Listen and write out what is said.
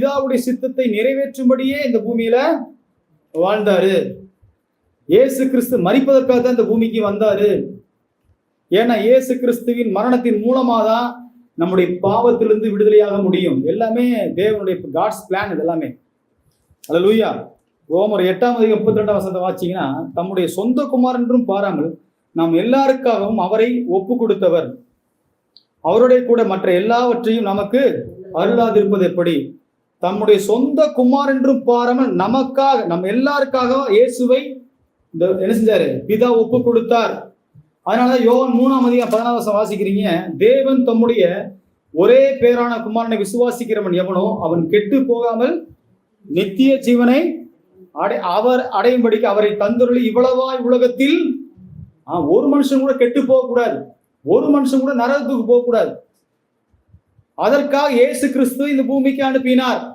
பிதாவுடைய சித்தத்தை நிறைவேற்றும்படியே இந்த பூமியில வாழ்ந்தாரு. இயேசு கிறிஸ்து மரிப்பதற்காக தான் இந்த பூமிக்கு வந்தாரு. ஏன்னா இயேசு கிறிஸ்துவின் மரணத்தின் மூலமா தான் நம்முடைய பாவத்திலிருந்து விடுதலையாக முடியும். எல்லாமே தேவனுடைய காட்ஸ் பிளான். இது எல்லாமே. அல்லேலூயா. ரோமர் 8:32 வாசிச்சீங்கன்னா, தம்முடைய சொந்த குமாரன் என்றும் பாராமல் நாம் எல்லாருக்காகவும் அவரை ஒப்பு கொடுத்தவர், அவருடைய கூட மற்ற எல்லாவற்றையும் நமக்கு அருளாதிருப்பது எப்படி? தம்முடைய சொந்த குமார் என்றும் பாராமல் நமக்காக, நம்ம எல்லாருக்காக இயேசுவை என்ன செஞ்சாரு? பிதா ஒப்பு கொடுத்தார். அதனாலதான் யோவான் 3:14 வாசிக்கிறீங்க, தேவன் தம்முடைய ஒரே பேரான குமாரனை விசுவாசிக்கிறவன் எவனோ அவன் கெட்டு போகாமல் நித்திய ஜீவனை அவர் அடையும்படிக்கு அவரை தந்தருளி இவ்வளவாய் உலகத்தில் ஒரு மனுஷன் கூட கெட்டு போக கூடாது, ஒரு மனுஷன் கூட நரகத்துக்கு போக கூடாது. அதற்காக இயேசு கிறிஸ்து இந்த பூமிக்கு அனுப்பினார்.